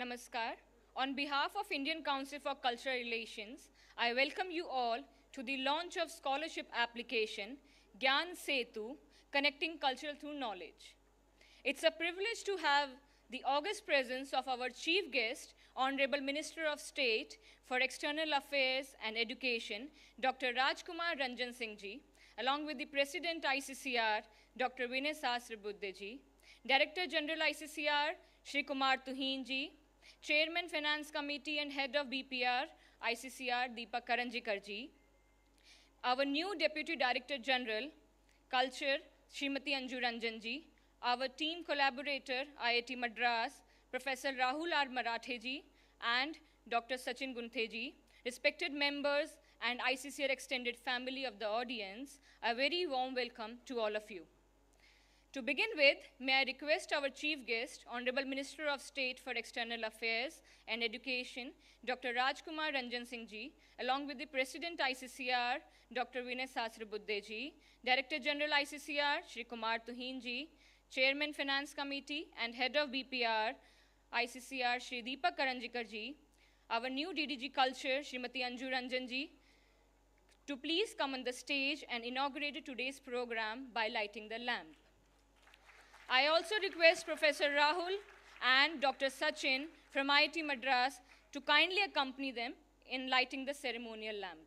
Namaskar. On behalf of Indian Council for Cultural Relations, I welcome you all to the launch of scholarship application Gyan Setu, Connecting Culture Through Knowledge. It's a privilege to have the august presence of our chief guest, Honorable Minister of State for External Affairs and Education, Dr. Rajkumar Ranjan Singh ji, along with the President ICCR, Dr. Vinay Sahasrabudhe ji, Director General ICCR, Shri Kumar Tuhin ji, Chairman Finance Committee and Head of BPR, ICCR, Deepak Karanjikar ji, our new Deputy Director General, Culture, Srimati Anju Ranjan ji, our team collaborator, IIT Madras, Professor Rahul R. Marathe ji, and Dr. Sachin Gunthe ji, respected members and ICCR extended family of the audience, a very warm welcome to all of you. To begin with, may I request our chief guest, Honorable Minister of State for External Affairs and Education, Dr. Rajkumar Ranjan Singh ji, along with the President ICCR, Dr. Vinay Sahasrabudhe ji, Director General ICCR, Shri Kumar Tuhin ji, Chairman Finance Committee and Head of BPR, ICCR, Shri Deepak Karanjikar ji, our new DDG Culture, Srimati Anju Ranjan ji, to please come on the stage and inaugurate today's program by lighting the lamp. I also request Professor Rahul and Dr. Sachin from IIT Madras to kindly accompany them in lighting the ceremonial lamp.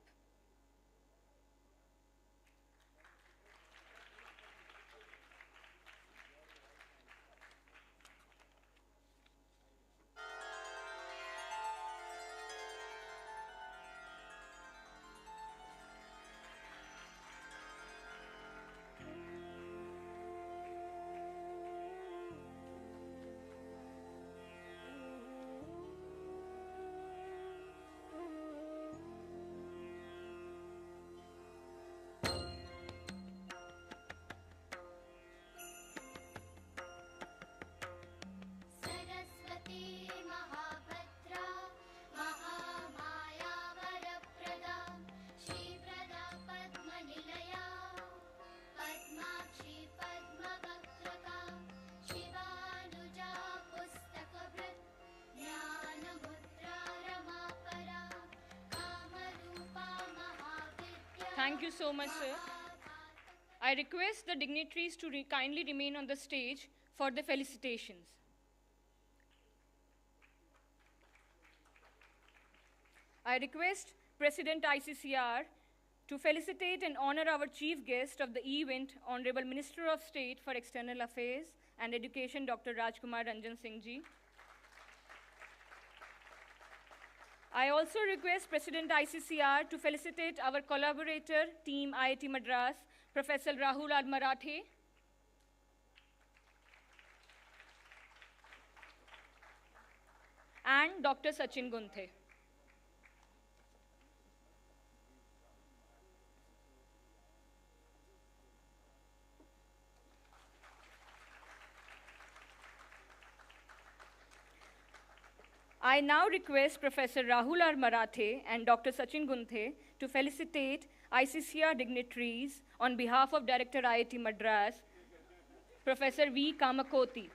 Thank you so much, sir. I request the dignitaries to kindly remain on the stage for the felicitations. I request President ICCR to felicitate and honor our chief guest of the event, Honorable Minister of State for External Affairs and Education, Dr. Rajkumar Ranjan Singh ji. I also request President ICCR to felicitate our collaborator, team IIT Madras, Professor Rahul R. Marathe. And Dr. Sachin Gunthe. I now request Professor Rahul R. Marathe and Dr. Sachin Gunthe to felicitate ICCR dignitaries on behalf of Director IIT Madras, Professor V. Kamakoti.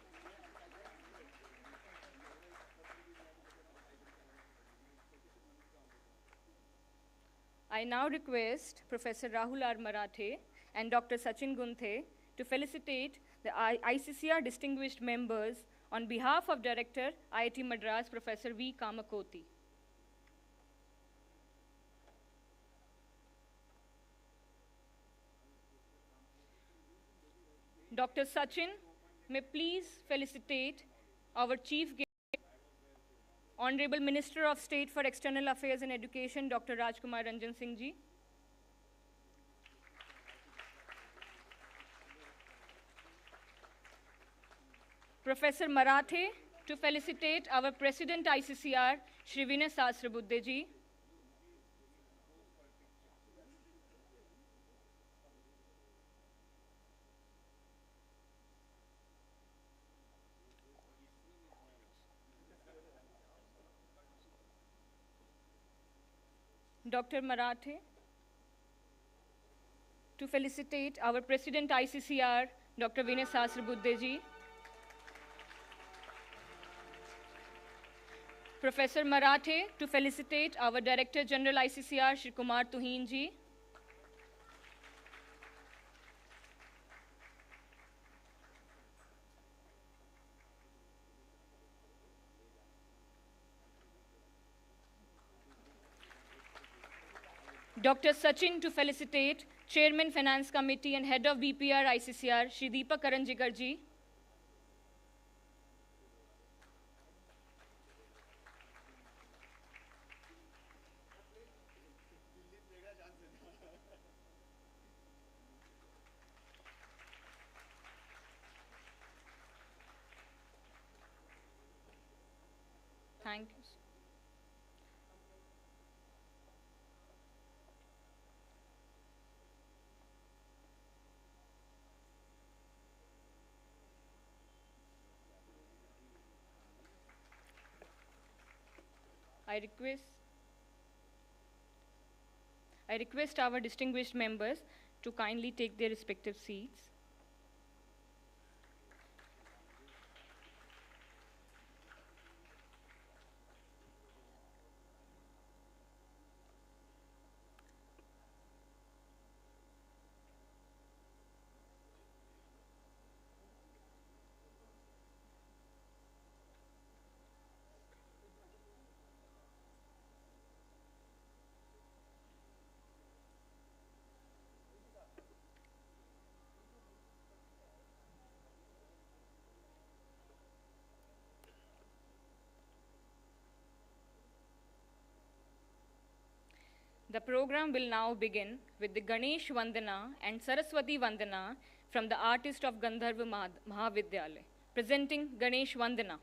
I now request Professor Rahul R. Marathe and Dr. Sachin Gunthe to felicitate the ICCR distinguished members on behalf of Director IIT Madras, Professor V. Kamakoti. Dr. Sachin, may please felicitate our chief guest, Honorable Minister of State for External Affairs and Education, Dr. Rajkumar Ranjan Singh ji. Professor Marathe to felicitate our President ICCR, Shri Vinay Sahasrabudhe ji. Dr. Marathe to felicitate our President ICCR, Dr. Vinay Sahasrabudhe ji. Professor Marathe to felicitate our Director General ICCR, Shri Kumar Tuhin ji. Dr. Sachin to felicitate Chairman Finance Committee and Head of BPR ICCR, Shri Deepak Karanjikar ji. Thank you. I request our distinguished members to kindly take their respective seats. The program will now begin with the Ganesh Vandana and Saraswati Vandana from the artist of Gandharva Mahavidyalaya, presenting Ganesh Vandana.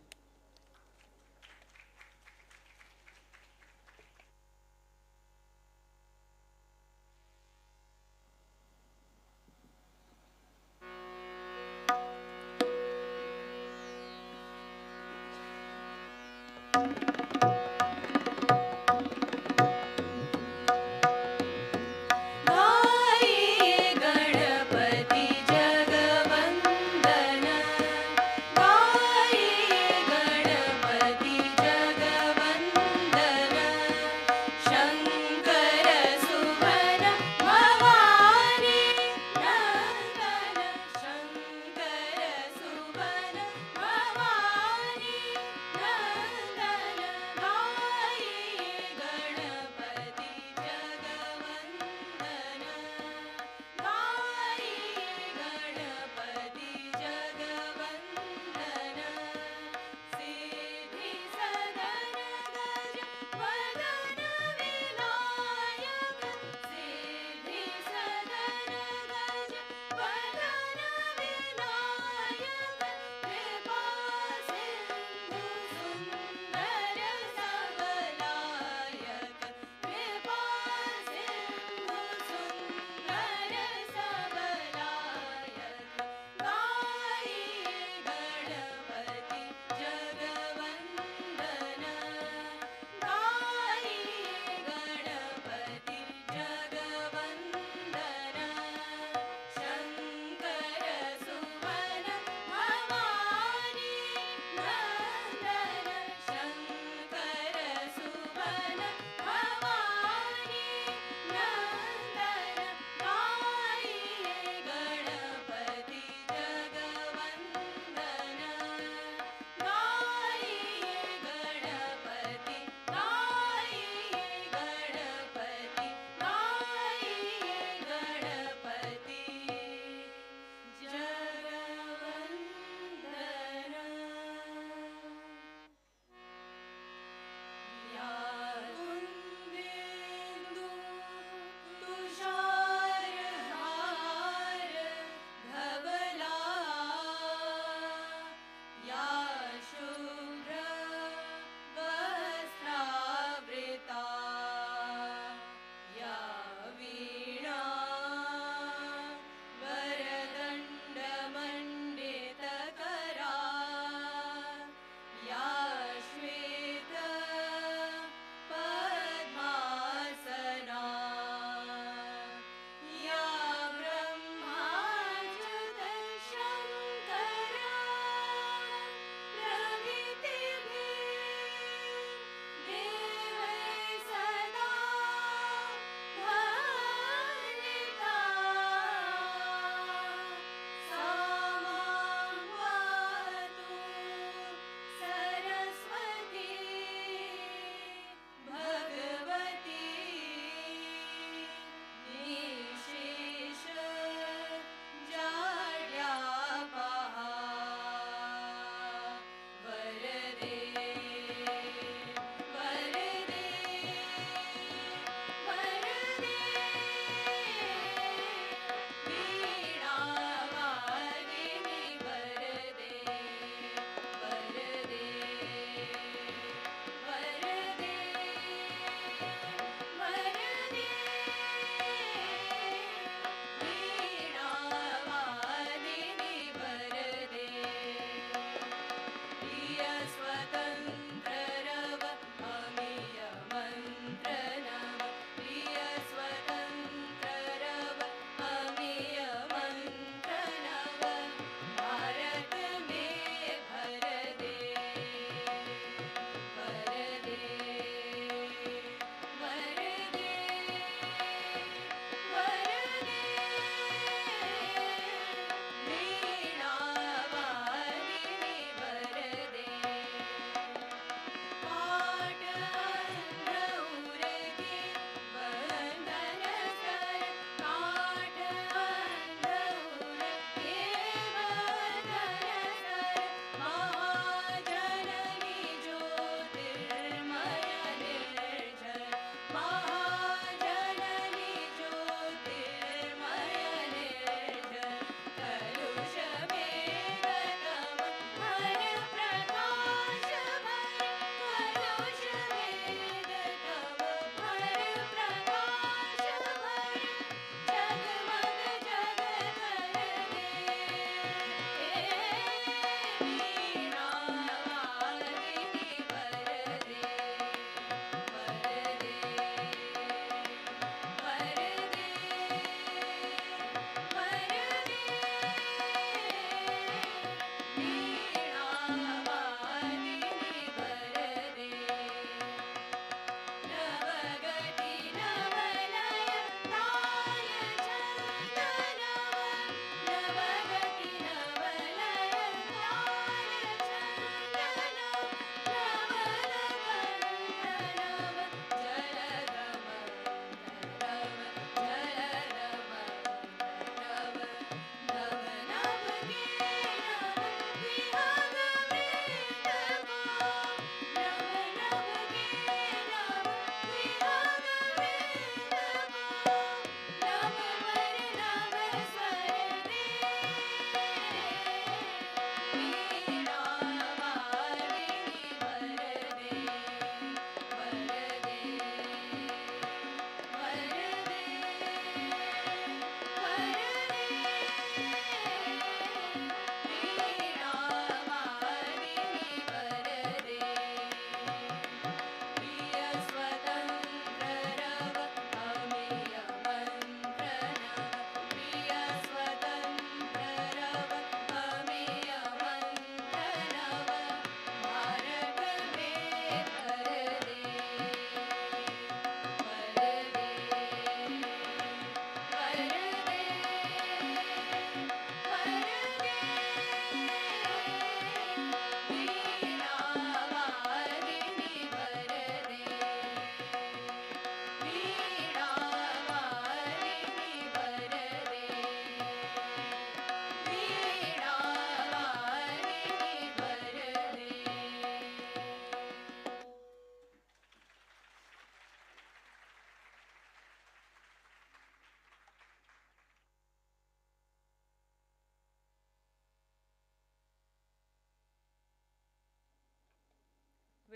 गाये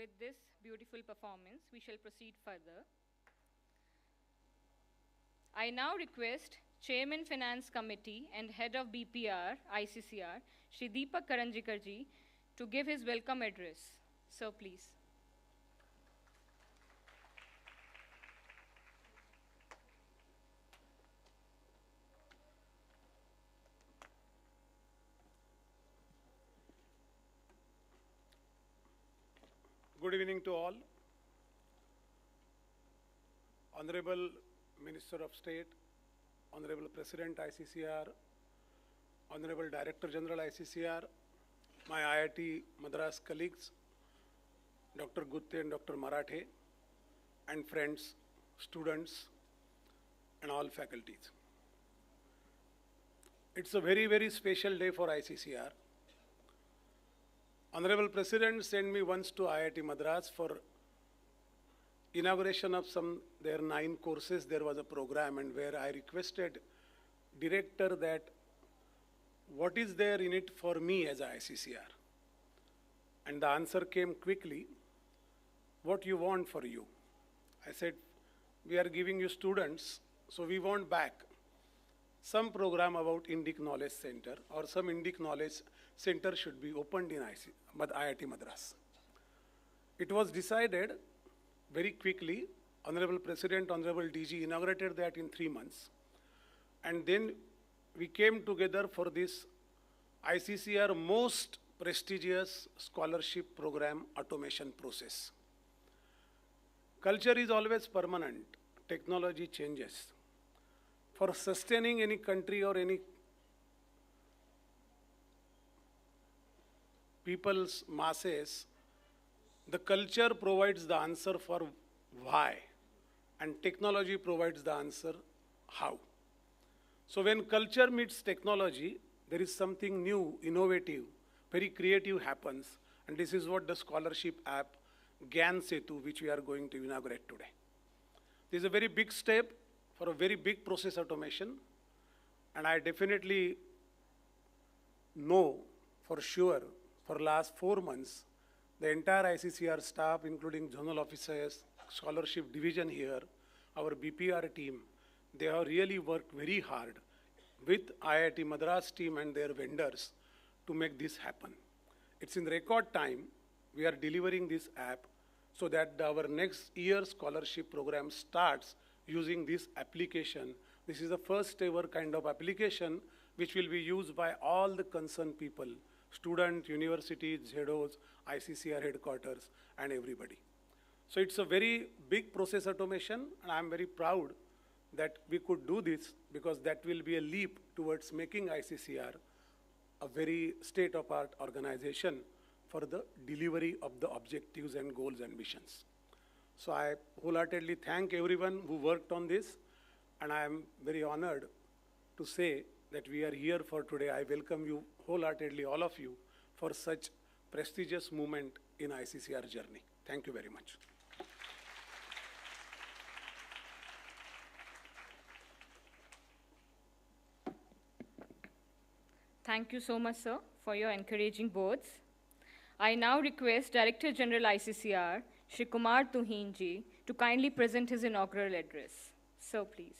with this beautiful performance, we shall proceed further. I now request Chairman Finance Committee and Head of BPR, ICCR, Shri Deepak Karanjikar ji, to give his welcome address. So please. Good evening to all. Honorable Minister of State, Honorable President ICCR, Honorable Director General ICCR, my IIT Madras colleagues, Dr. Gutte and Dr. Marathe, and friends, students, and all faculties. It's a very, very special day for ICCR. Honorable President sent me once to IIT Madras for inauguration of their 9 courses. There was a program, and where I requested director that what is there in it for me as a ICCR? And the answer came quickly, what you want for you? I said, we are giving you students, so we want back some program about Indic Knowledge Center, or some Indic Knowledge Center should be opened in IIT Madras. It was decided very quickly. Honorable President, Honorable DG inaugurated that in 3 months. And then we came together for this ICCR most prestigious scholarship program automation process. Culture is always permanent. Technology changes. For sustaining any country or any people's masses, the culture provides the answer for why, and technology provides the answer how. So when culture meets technology, there is something new, innovative, very creative happens, and this is what the scholarship app Gyan Setu, which we are going to inaugurate today. This is a very big step for a very big process automation, and I definitely know for sure for last 4 months, the entire ICCR staff, including zonal officers, scholarship division here, our BPR team, they have really worked very hard with IIT Madras team and their vendors to make this happen. It's in record time we are delivering this app so that our next year scholarship program starts using this application. This is the first ever kind of application which will be used by all the concerned people, students, universities, ZEDOs, ICCR headquarters, and everybody. So it's a very big process automation, and I'm very proud that we could do this, because that will be a leap towards making ICCR a very state-of-art organization for the delivery of the objectives and goals and missions. So I wholeheartedly thank everyone who worked on this, and I am very honored to say that we are here for today. I welcome you wholeheartedly, all of you, for such prestigious movement in ICCR journey. Thank you very much. Thank you so much, sir, for your encouraging words. I now request Director General ICCR, Shri Kumar Tuhin ji, to kindly present his inaugural address. So please.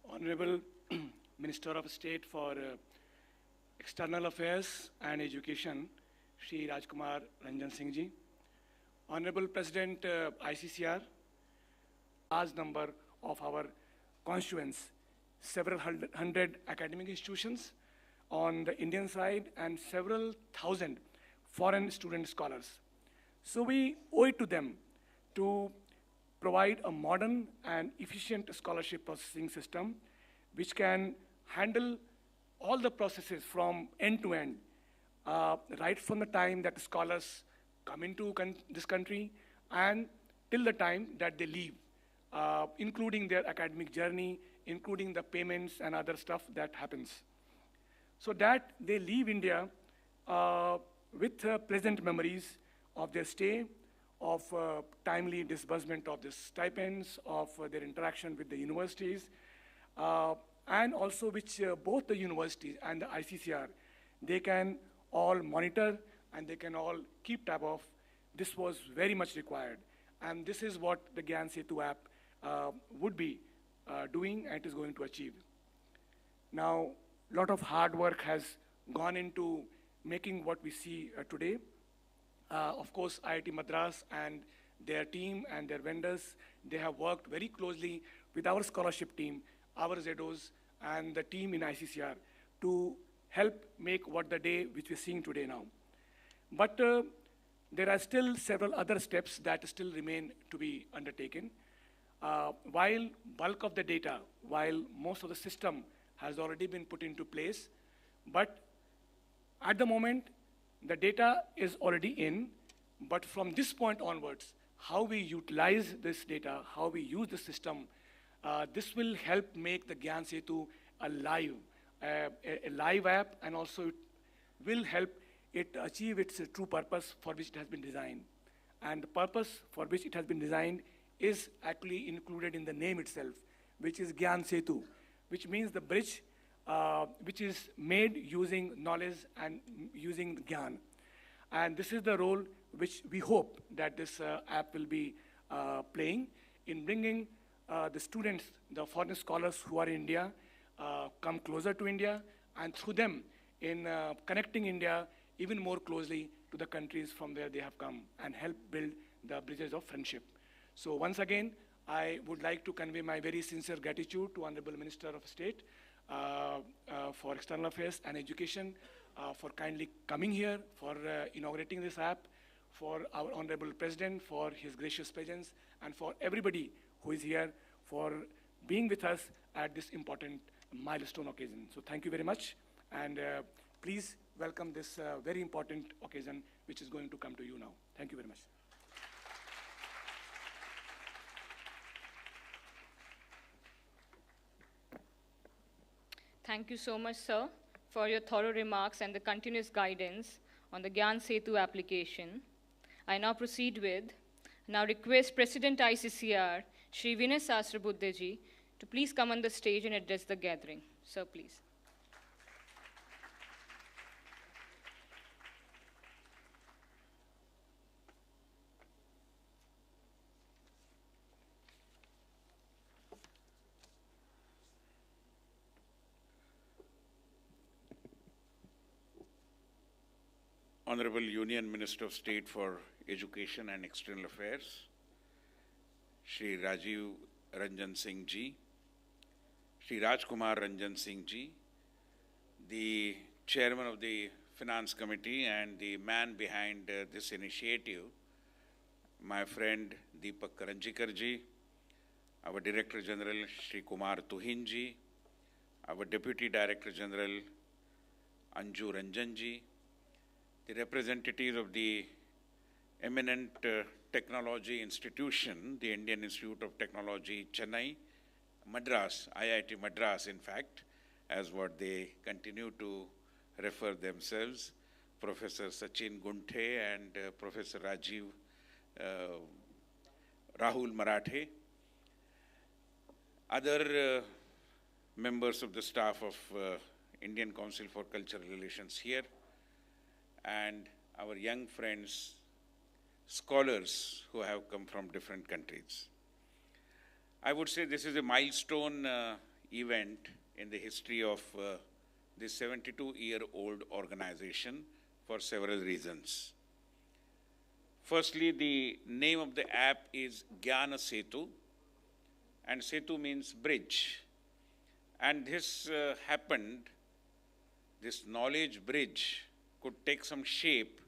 Honorable Minister of State for External Affairs and Education, Shri Rajkumar Ranjan Singh ji. Honorable President ICCR, large number of our constituents, several hundred academic institutions on the Indian side and several thousand foreign student scholars. So we owe it to them to provide a modern and efficient scholarship processing system which can handle all the processes from end to end, right from the time that the scholars come into this country and till the time that they leave including their academic journey, including the payments and other stuff that happens. So that they leave India with pleasant memories of their stay, of timely disbursement of the stipends, of their interaction with the universities, and also which both the universities and the ICCR, they can all monitor and they can all keep tab of. This was very much required. And this is what the Gyan Setu app would be doing and is going to achieve. Now, a lot of hard work has gone into making what we see today. Of course, IIT Madras and their team and their vendors, they have worked very closely with our scholarship team, our ZOs, and the team in ICCR to help make what the day which we're seeing today now. But there are still several other steps that still remain to be undertaken. While bulk of the data, while most of the system has already been put into place, but at the moment, the data is already in, but from this point onwards, how we utilize this data, how we use the system, this will help make the Gyan Setu a live app, and also it will help it achieve its true purpose for which it has been designed. And the purpose for which it has been designed is actually included in the name itself, which is Gyan Setu, which means the bridge which is made using knowledge and using Gyan. And this is the role which we hope that this app will be playing in bringing the students, the foreign scholars who are in India, come closer to India, and through them in connecting India even more closely to the countries from where they have come and help build the bridges of friendship. So once again, I would like to convey my very sincere gratitude to Honorable Minister of State for External Affairs and Education for kindly coming here, for inaugurating this app, for our Honorable President for his gracious presence, and for everybody who is here for being with us at this important milestone occasion. So thank you very much, and please welcome this very important occasion which is going to come to you now. Thank you very much. Thank you so much, sir, for your thorough remarks and the continuous guidance on the Gyan Setu application. I now proceed with, now request President ICCR, Shri Vinay Sahasrabudheji, to please come on the stage and address the gathering. Sir, please. Honorable Union Minister of State for Education and External Affairs, Shri Rajiv Ranjan Singh Ji, Shri Rajkumar Ranjan Singh Ji, the Chairman of the Finance Committee and the man behind this initiative, my friend Deepak Karanjikar Ji, our Director General Shri Kumar Tuhin Ji, our Deputy Director General Anju Ranjan Ji, the representatives of the eminent technology institution, the Indian Institute of Technology, Chennai, Madras, IIT Madras, in fact, as what they continue to refer themselves, Professor Sachin Gunthe and Professor Rahul Marathe, other members of the staff of Indian Council for Cultural Relations here, and our young friends, scholars who have come from different countries. I would say this is a milestone event in the history of this 72-year-old organization for several reasons. Firstly, the name of the app is Gyan Setu, and Setu means bridge. And this happened, this knowledge bridge could take some shape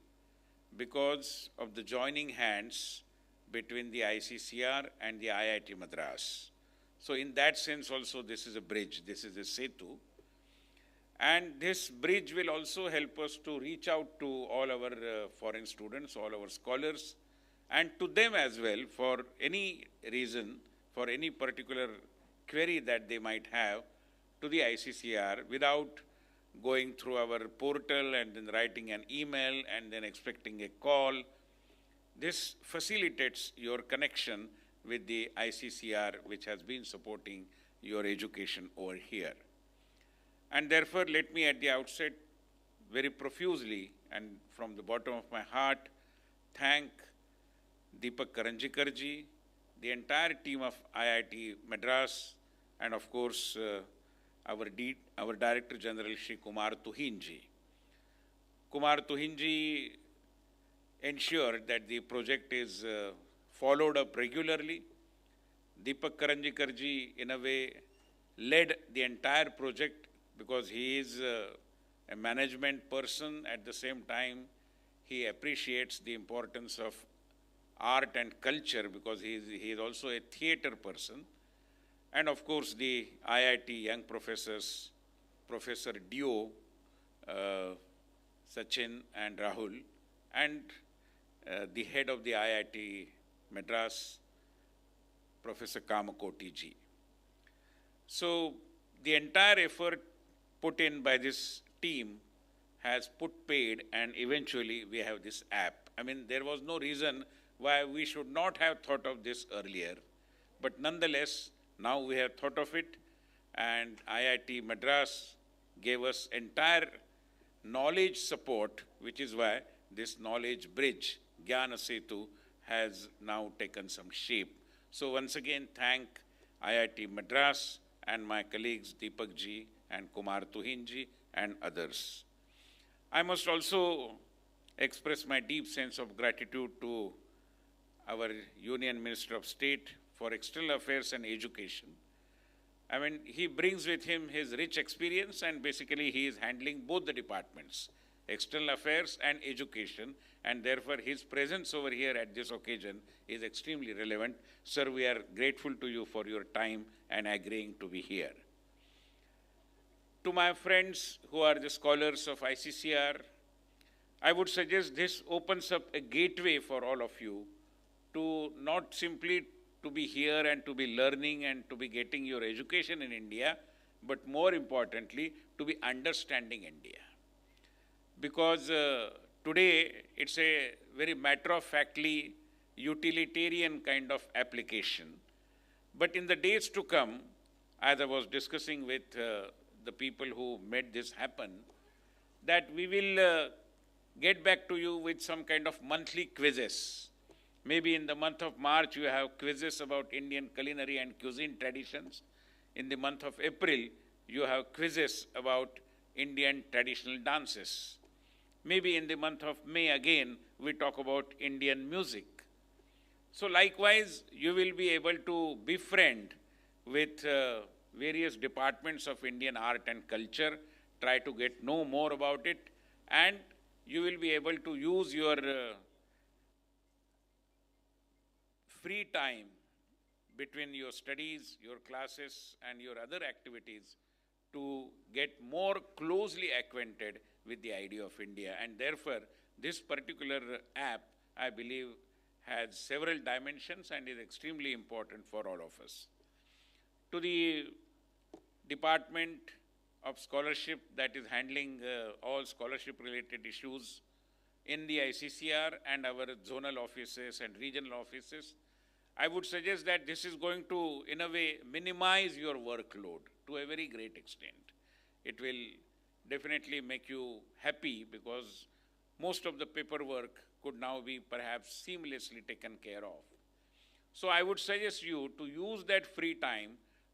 because of the joining hands between the ICCR and the IIT Madras. So in that sense also this is a bridge, this is a Setu. And this bridge will also help us to reach out to all our foreign students, all our scholars, and to them as well for any reason for any particular query that they might have to the ICCR without going through our portal and then writing an email and then expecting a call. This facilitates your connection with the ICCR, which has been supporting your education over here. And therefore, let me at the outset very profusely and from the bottom of my heart thank Deepak Karanjikar ji, the entire team of IIT Madras, and of course our Director General Shri Kumar Tuhin ji. Kumar Tuhin ji ensured that the project is followed up regularly. Deepak Karanjikar ji, in a way, led the entire project because he is a management person. At the same time, he appreciates the importance of art and culture because he is also a theater person. And of course, the IIT young professors, Professor Dio, Sachin and Rahul, and the head of the IIT Madras, Professor Kamakoti ji. So the entire effort put in by this team has put paid, and eventually we have this app. I mean, there was no reason why we should not have thought of this earlier. But nonetheless, now we have thought of it, and IIT Madras gave us entire knowledge support, which is why this knowledge bridge, Gyan Setu, has now taken some shape. So once again, thank IIT Madras and my colleagues Deepak ji and Kumar Tuhin ji and others. I must also express my deep sense of gratitude to our Union Minister of State for External Affairs and Education. I mean, he brings with him his rich experience, and basically he is handling both the departments, External Affairs and Education, and therefore his presence over here at this occasion is extremely relevant. Sir, we are grateful to you for your time and agreeing to be here. To my friends who are the scholars of ICCR, I would suggest this opens up a gateway for all of you to not simply to be here and to be learning and to be getting your education in India, but more importantly, to be understanding India. Because today it's a very matter-of-factly, utilitarian kind of application. But in the days to come, as I was discussing with the people who made this happen, that we will get back to you with some kind of monthly quizzes. Maybe in the month of March, you have quizzes about Indian culinary and cuisine traditions. In the month of April, you have quizzes about Indian traditional dances. Maybe in the month of May, again, we talk about Indian music. So likewise, you will be able to befriend with various departments of Indian art and culture, try to get know more about it, and you will be able to use your free time between your studies, your classes, and your other activities to get more closely acquainted with the idea of India. And therefore, this particular app, I believe, has several dimensions and is extremely important for all of us. To the Department of Scholarship that is handling all scholarship-related issues in the ICCR and our zonal offices and regional offices, I would suggest that this is going to, in a way, minimize your workload to a very great extent. It will definitely make you happy because most of the paperwork could now be perhaps seamlessly taken care of. So I would suggest you to use that free time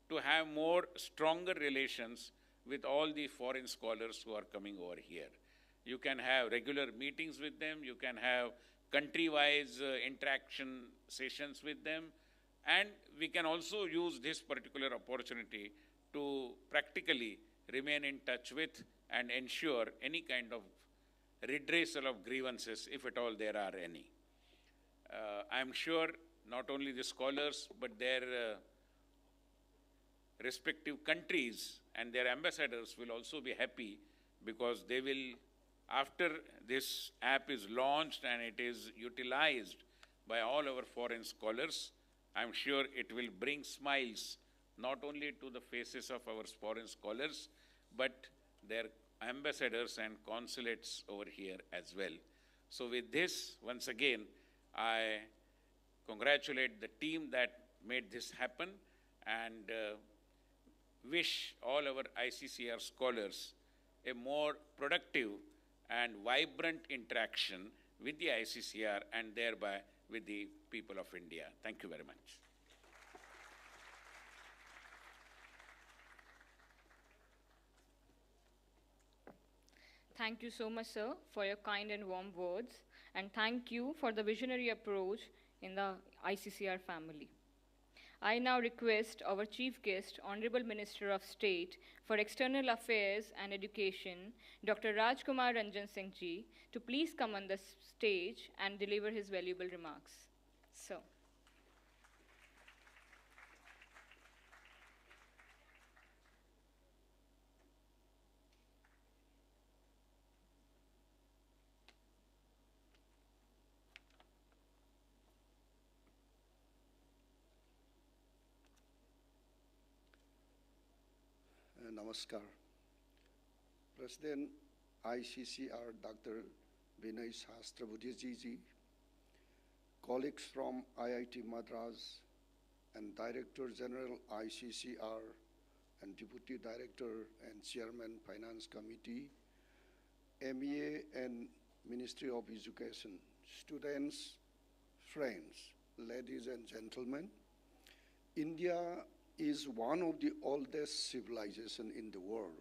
to have more stronger relations with all the foreign scholars who are coming over here. You can have regular meetings with them, you can have country-wise interaction sessions with them, and we can also use this particular opportunity to practically remain in touch with and ensure any kind of redressal of grievances, if at all there are any. I'm sure not only the scholars, but their respective countries and their ambassadors will also be happy because they will, after this app is launched and it is utilized by all our foreign scholars, I'm sure it will bring smiles not only to the faces of our foreign scholars, but their ambassadors and consulates over here as well. So with this, once again, I congratulate the team that made this happen and wish all our ICCR scholars a more productive and vibrant interaction with the ICCR and thereby with the people of India. Thank you very much. Thank you so much, sir, for your kind and warm words, and thank you for the visionary approach in the ICCR family. I now request our chief guest, Honorable Minister of State for External Affairs and Education, Dr. Rajkumar Ranjan Singh Ji, to please come on the stage and deliver his valuable remarks. So. Namaskar. President ICCR Dr. Vinay Sahasrabudhe ji, colleagues from IIT Madras and Director General ICCR and Deputy Director and Chairman Finance Committee, MEA and Ministry of Education, students, friends, ladies and gentlemen, India is one of the oldest civilizations in the world.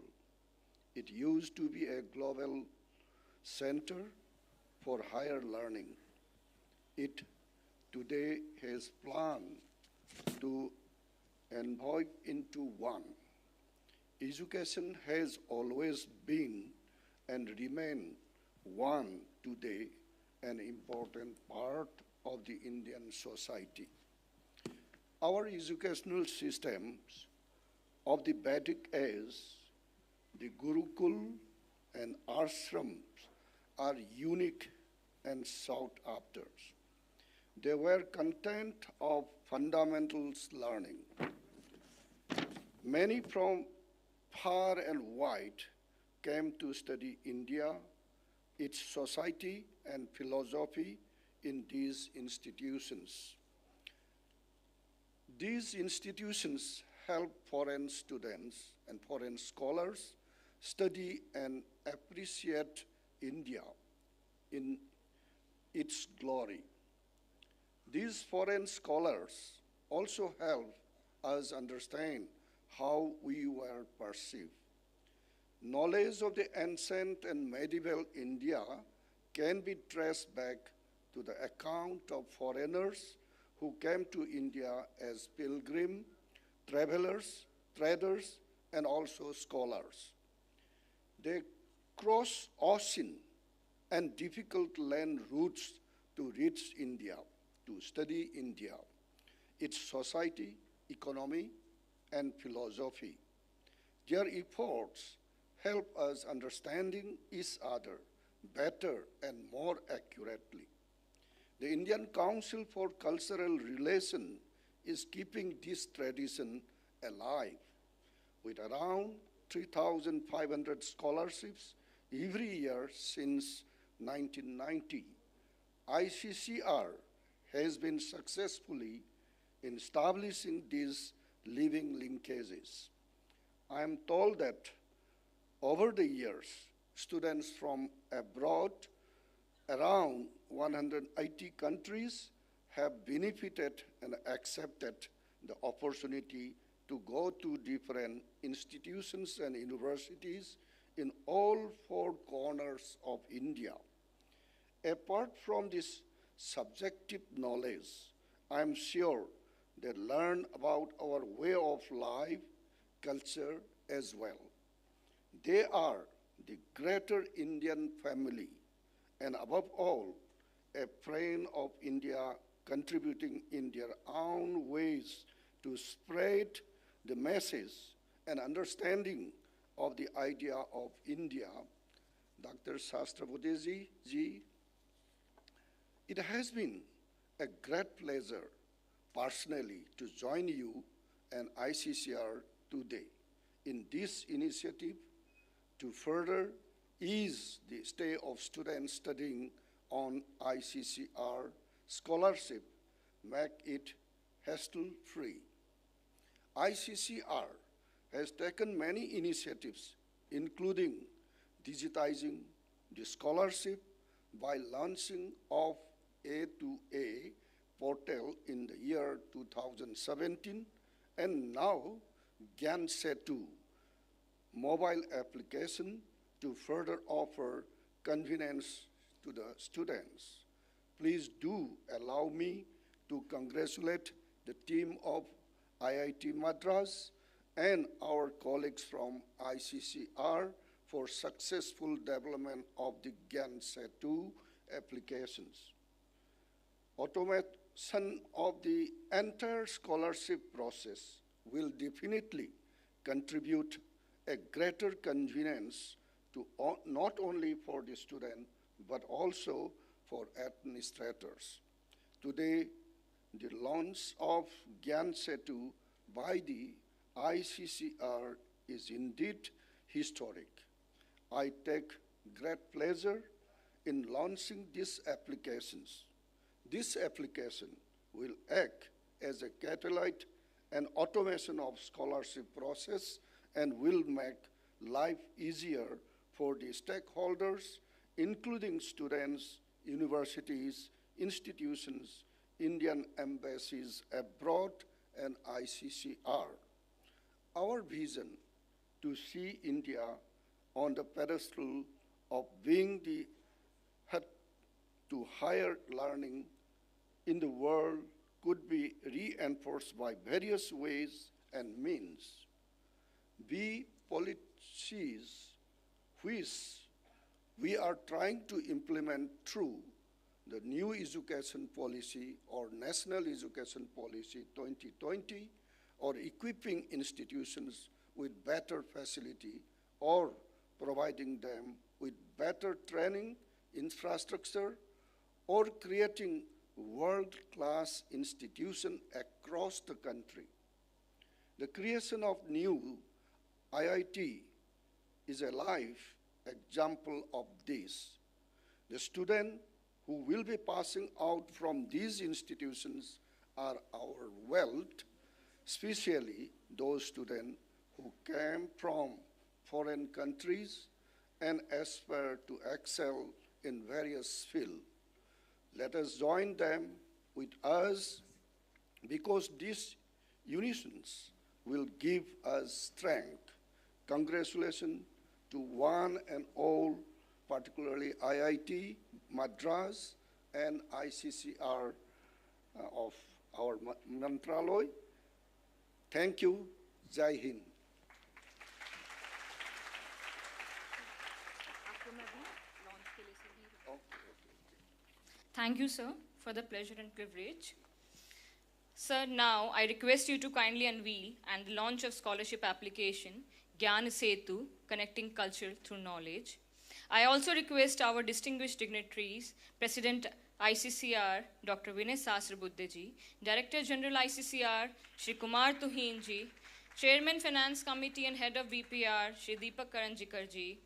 It used to be a global center for higher learning. It today has planned to evolve into one. Education has always been and remain one today, an important part of the Indian society. Our educational systems of the Vedic age, the Gurukul and ashrams are unique and sought after. They were content of fundamentals learning. Many from far and wide came to study India, its society and philosophy in these institutions. These institutions help foreign students and foreign scholars study and appreciate India in its glory. These foreign scholars also help us understand how we were perceived. Knowledge of the ancient and medieval India can be traced back to the account of foreigners who came to India as pilgrims, travelers, traders, and also scholars. They crossed ocean and difficult land routes to reach India, to study India, its society, economy, and philosophy. Their efforts help us understanding each other better and more accurately. The Indian Council for Cultural Relations is keeping this tradition alive with around 3,500 scholarships every year since 1990. ICCR has been successfully in establishing these living linkages. I am told that over the years, students from abroad, around 180 countries, have benefited and accepted the opportunity to go to different institutions and universities in all four corners of India. Apart from this subjective knowledge, I am sure they learn about our way of life, culture as well. They are the greater Indian family, and above all, a friend of India contributing in their own ways to spread the message and understanding of the idea of India. Dr. Sahasrabudhe ji, it has been a great pleasure personally to join you and ICCR today in this initiative to further ease the stay of students studying on ICCR scholarship, make it hassle-free. ICCR has taken many initiatives, including digitizing the scholarship by launching of A2A portal in the year 2017, and now Gyan Setu mobile application to further offer convenience to the students. Please do allow me to congratulate the team of IIT Madras and our colleagues from ICCR for successful development of the Gyan Setu applications. Automation of the entire scholarship process will definitely contribute a greater convenience to not only for the student, but also for administrators. Today, the launch of Gyan Setu by the ICCR is indeed historic. I take great pleasure in launching these applications. This application will act as a catalyst and automation of scholarship process and will make life easier for the stakeholders, including students, universities, institutions, Indian embassies abroad, and ICCR. Our vision to see India on the pedestal of being the head to higher learning in the world could be reinforced by various ways and means. Be policies which we are trying to implement through the new education policy or National Education Policy 2020, or equipping institutions with better facility, or providing them with better training infrastructure, or creating world-class institutions across the country. The creation of new IIT is a live example of this. The students who will be passing out from these institutions are our wealth, especially those students who came from foreign countries and aspire to excel in various fields. Let us join them with us, because these unisons will give us strength. Congratulations to one and all, particularly IIT Madras and ICCR of our Mantraloy. Thank you. Jai Hind. Thank you, sir, for the pleasure and privilege. Sir, now I request you to kindly unveil and the launch of scholarship application, Gyan Setu, Connecting Culture Through Knowledge. I also request our distinguished dignitaries, President ICCR, Dr. Vinay Sahasrabudhe ji, Director General ICCR, Shri Kumar Tuhin ji, Chairman Finance Committee and Head of VPR, Shri Deepak Karanjikar ji,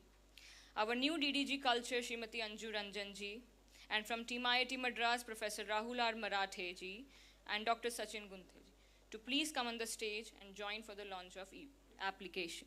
our new DDG Culture, Srimati Anju Ranjan ji, and from Team IIT Madras, Professor Rahul R. Marathe ji, and Dr. Sachin Gunthe ji, to please come on the stage and join for the launch of application.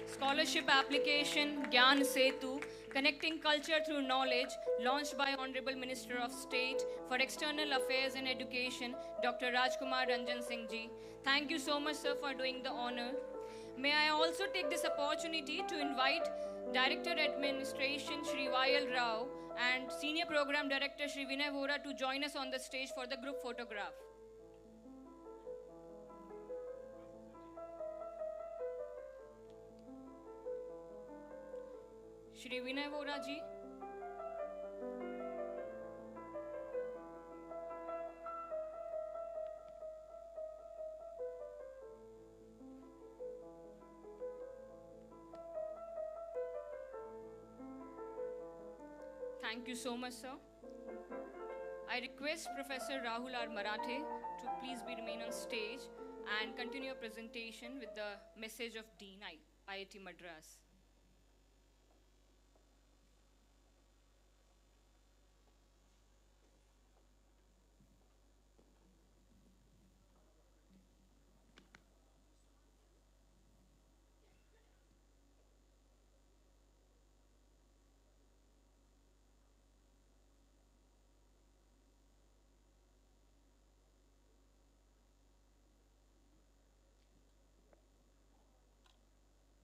Scholarship application, Gyan Setu, Connecting Culture Through Knowledge, launched by Honorable Minister of State for External Affairs and Education, Dr. Rajkumar Ranjan Singh ji. Thank you so much, sir, for doing the honor. May I also take this opportunity to invite Director Administration, Shri Y.L. Rao, and Senior Program Director, Shri Vinay Vora, to join us on the stage for the group photograph. Shri Vinay Vora ji. Thank you so much, sir. I request Professor Rahul R. Marathe to please be remain on stage and continue your presentation with the message of Dean IIT Madras.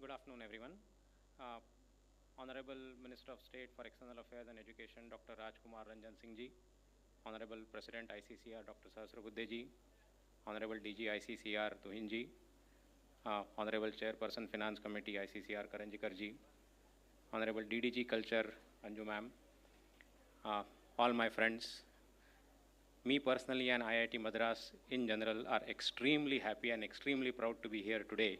Good afternoon, everyone. Honorable Minister of State for External Affairs and Education, Dr. Rajkumar Ranjan Singh ji, Honorable President ICCR, Dr. Sahasrabudhe ji, Honorable DG ICCR Tuhin ji, Honorable Chairperson Finance Committee ICCR Karanjikar ji, Honorable DDG Culture Anju ma'am, all my friends, me personally and IIT Madras in general are extremely happy and extremely proud to be here today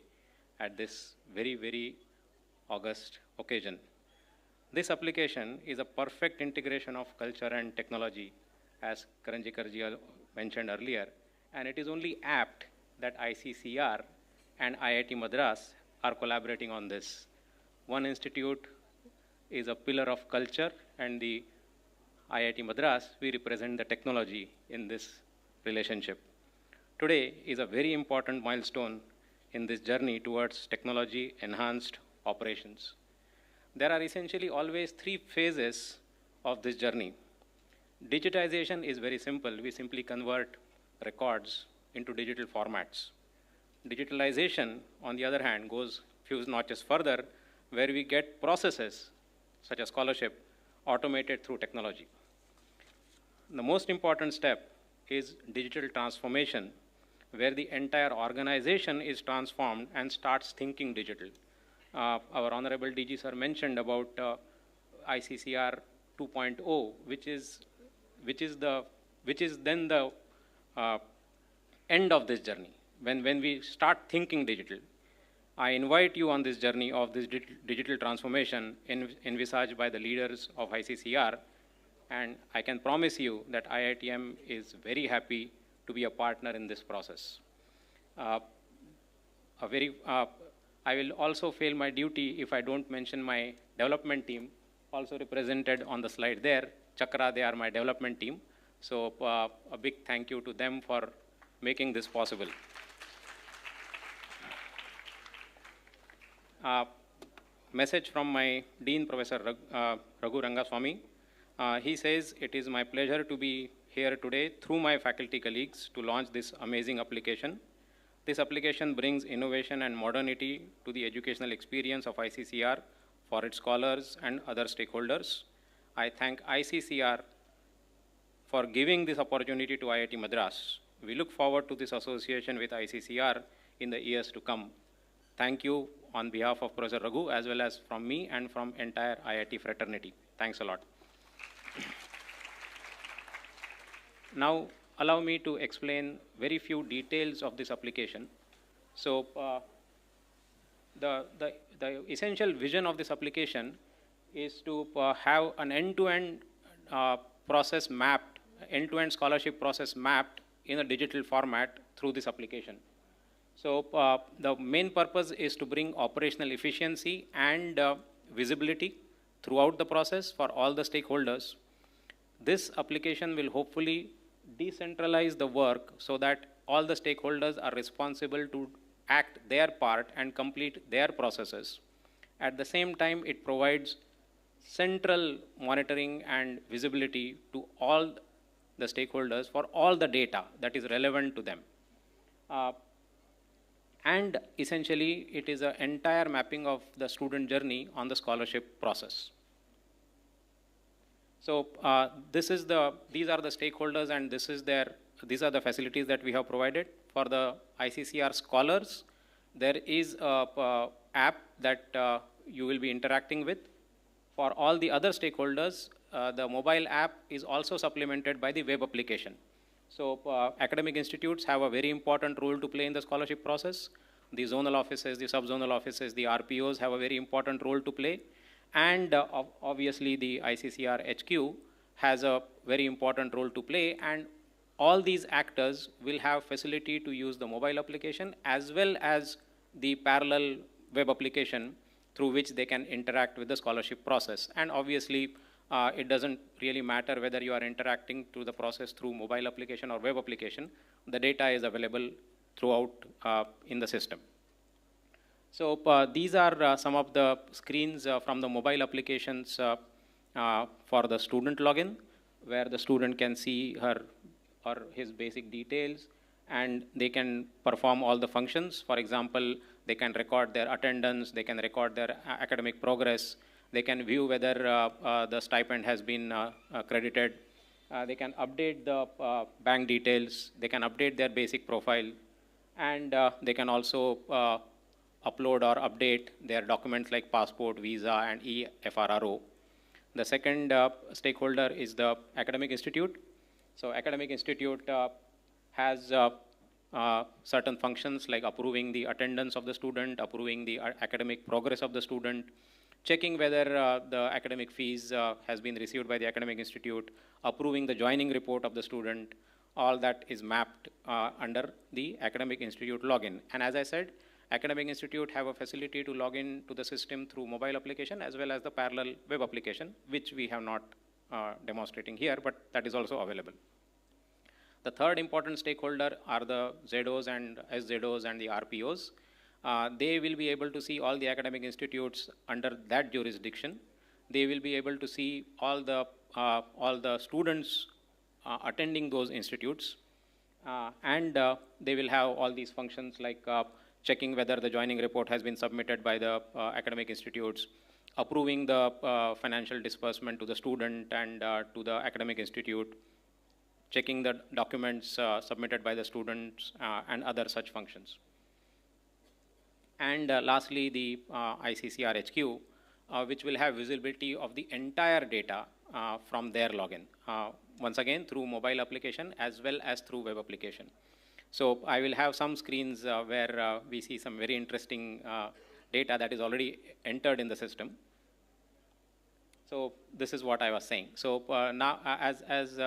at this very, very august occasion. This application is a perfect integration of culture and technology, as Karanjikar ji mentioned earlier, and it is only apt that ICCR and IIT Madras are collaborating on this. One institute is a pillar of culture, and the IIT Madras, we represent the technology in this relationship. Today is a very important milestone in this journey towards technology-enhanced operations. There are essentially always three phases of this journey. Digitization is very simple. We simply convert records into digital formats. Digitalization, on the other hand, goes few notches further, where we get processes, such as scholarship, automated through technology. The most important step is digital transformation, where the entire organization is transformed and starts thinking digital. Our Honorable DG sir mentioned about ICCR 2.0, which is then the end of this journey. When we start thinking digital, I invite you on this journey of this digital transformation envisaged by the leaders of ICCR, and I can promise you that IITM is very happy to be a partner in this process. I will also fail my duty if I don't mention my development team, also represented on the slide there. Chakra, they are my development team. So a big thank you to them for making this possible. Message from my Dean, Professor Raghu Rangaswamy. He says, it is my pleasure to be here today through my faculty colleagues to launch this amazing application. This application brings innovation and modernity to the educational experience of ICCR for its scholars and other stakeholders. I thank ICCR for giving this opportunity to IIT Madras. We look forward to this association with ICCR in the years to come. Thank you on behalf of Professor Raghu, as well as from me and from entire IIT fraternity. Thanks a lot. Now, allow me to explain very few details of this application. So, the essential vision of this application is to have an end-to-end process mapped, end-to-end scholarship process mapped in a digital format through this application. So, the main purpose is to bring operational efficiency and visibility throughout the process for all the stakeholders. This application will hopefully decentralize the work so that all the stakeholders are responsible to act their part and complete their processes. At the same time, it provides central monitoring and visibility to all the stakeholders for all the data that is relevant to them. And essentially, it is an entire mapping of the student journey on the scholarship process. So these are the stakeholders, and these are the facilities that we have provided. For the ICCR scholars, there is an app that you will be interacting with. For all the other stakeholders, the mobile app is also supplemented by the web application. So academic institutes have a very important role to play in the scholarship process. The zonal offices, the sub-zonal offices, the RPOs have a very important role to play. And obviously, the ICCR HQ has a very important role to play, and all these actors will have facility to use the mobile application as well as the parallel web application through which they can interact with the scholarship process. And obviously, it doesn't really matter whether you are interacting through the process through mobile application or web application. The data is available throughout in the system. So these are some of the screens from the mobile applications for the student login, where the student can see her or his basic details, and they can perform all the functions. For example, they can record their attendance, they can record their academic progress, they can view whether the stipend has been credited, they can update the bank details, they can update their basic profile, and they can also upload or update their documents like passport, visa, and EFRRO. The second stakeholder is the academic institute. So academic institute has certain functions like approving the attendance of the student, approving the academic progress of the student, checking whether the academic fees has been received by the academic institute, approving the joining report of the student. All that is mapped under the academic institute login. And as I said, academic institute have a facility to log in to the system through mobile application as well as the parallel web application, which we have not demonstrating here, but that is also available. The third important stakeholder are the ZOs and SZOs and the RPOs. They will be able to see all the academic institutes under that jurisdiction. They will be able to see all the students attending those institutes, and they will have all these functions like checking whether the joining report has been submitted by the academic institutes, approving the financial disbursement to the student and to the academic institute, checking the documents submitted by the students, and other such functions. And lastly, the ICCR HQ, which will have visibility of the entire data from their login, once again through mobile application as well as through web application. So I will have some screens where we see some very interesting data that is already entered in the system. So this is what I was saying. So now, as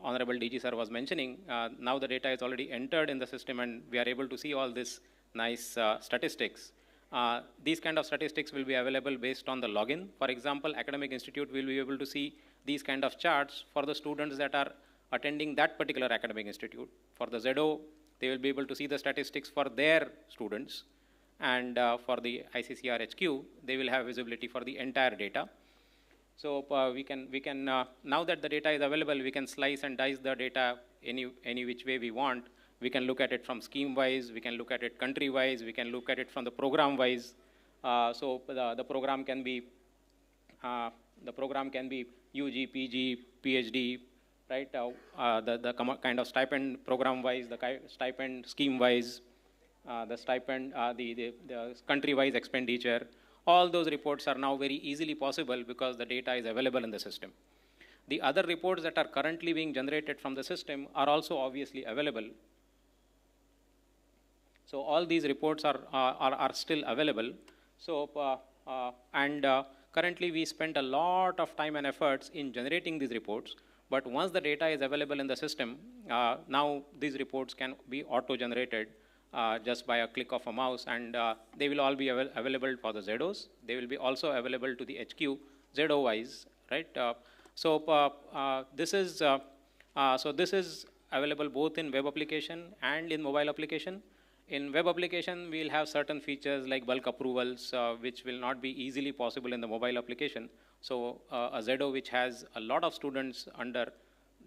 Honorable DG sir was mentioning, now the data is already entered in the system, and we are able to see all this nice statistics. These kind of statistics will be available based on the login. For example, academic institute will be able to see these kind of charts for the students that are attending that particular academic institute. For the ZO, they will be able to see the statistics for their students. And for the ICCR HQ, they will have visibility for the entire data. So we can now that the data is available, we can slice and dice the data any which way we want. We can look at it from scheme-wise, we can look at it country-wise, we can look at it from the program-wise. So the program can be UG, PG, PhD, right? The kind of stipend program-wise, the stipend scheme-wise, the stipend, the country-wise expenditure. All those reports are now very easily possible because the data is available in the system. The other reports that are currently being generated from the system are also obviously available. So all these reports are still available. So currently we spend a lot of time and efforts in generating these reports. But once the data is available in the system, now these reports can be auto-generated just by a click of a mouse, and they will all be available for the ZOs. They will be also available to the HQ ZO-wise, right? This is available both in web application and in mobile application. In web application, we'll have certain features like bulk approvals, which will not be easily possible in the mobile application. So a ZO which has a lot of students under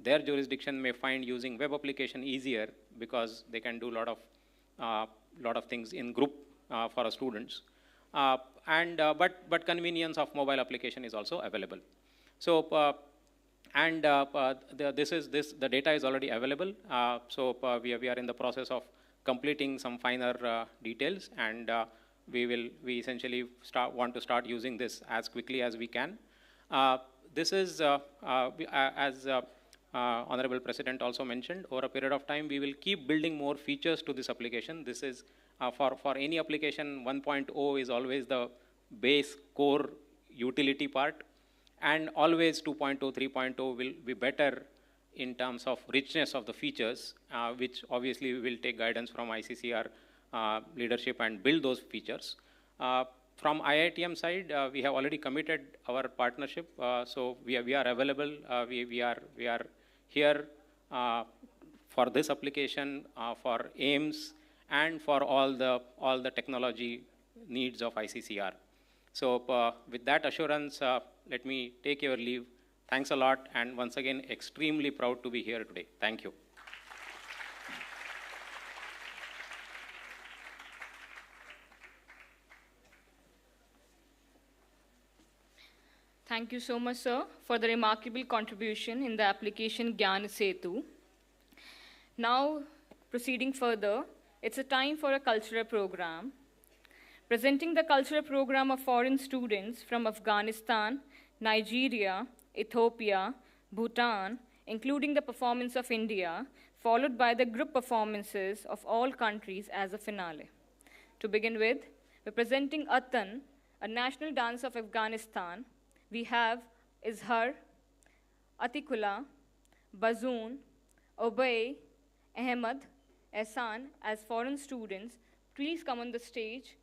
their jurisdiction may find using web application easier because they can do a lot of things in group for our students. But convenience of mobile application is also available. So the data is already available. We are in the process of completing some finer details, and we essentially want to start using this as quickly as we can. This is, as Honorable President also mentioned, over a period of time, we will keep building more features to this application. This is, for any application, 1.0 is always the base core utility part, and always 2.0, 3.0 will be better in terms of richness of the features, which obviously we will take guidance from ICCR leadership and build those features. From IITM side, we have already committed our partnership, so we are available. We are here for this application, for AIMS, and for all the technology needs of ICCR. So with that assurance, let me take your leave. Thanks a lot, and once again, extremely proud to be here today. Thank you. Thank you so much, sir, for the remarkable contribution in the application Gyan Setu. Now, proceeding further, it's a time for a cultural program. Presenting the cultural program of foreign students from Afghanistan, Nigeria, Ethiopia, Bhutan, including the performance of India, followed by the group performances of all countries as a finale. To begin with, we're presenting Atan, a national dance of Afghanistan. We have Izhar, Atikula, Bazoon, Obey, Ahmed, Ehsan as foreign students. Please come on the stage.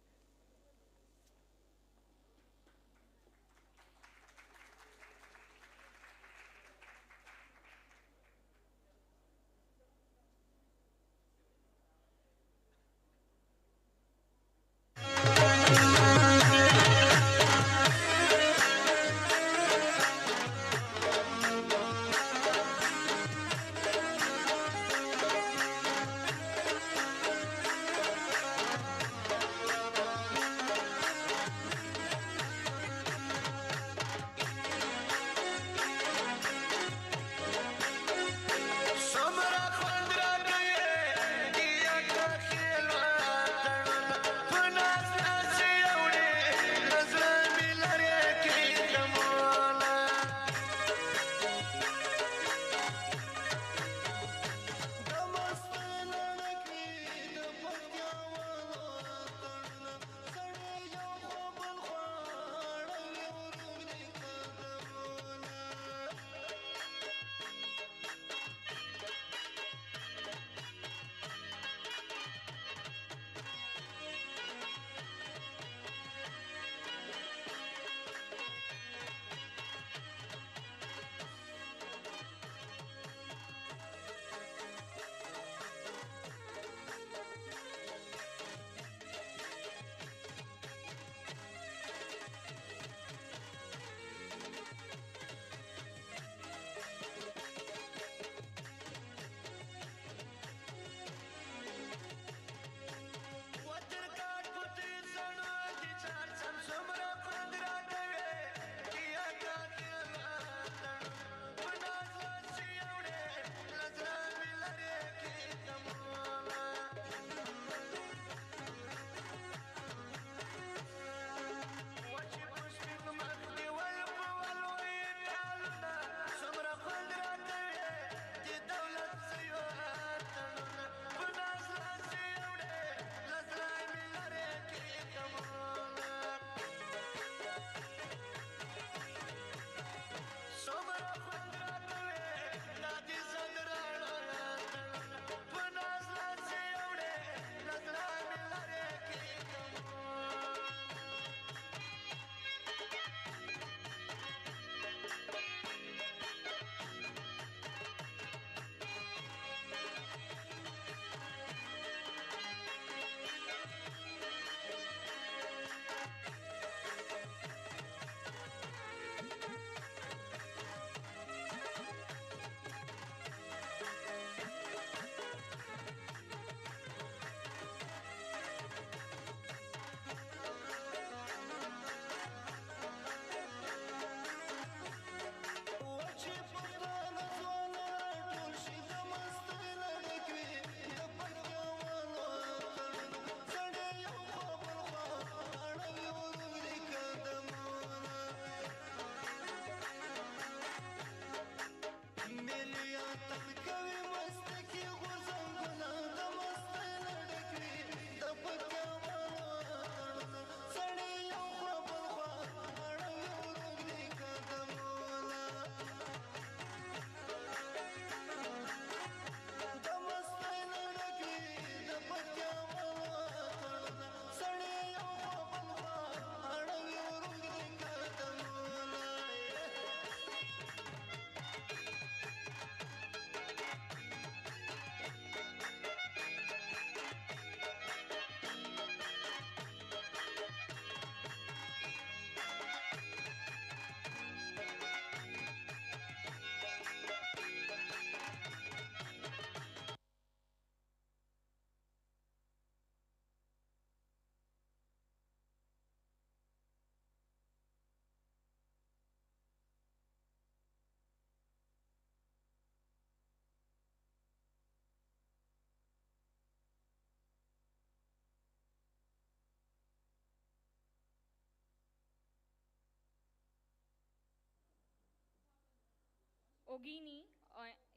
Ogini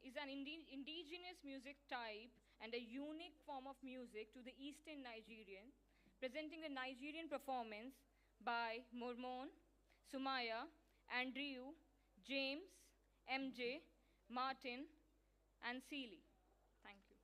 is an indigenous music type and a unique form of music to the eastern Nigerian, presenting a Nigerian performance by Mormon, Sumaya, Andrew, James, MJ, Martin, and Seeley. Thank you.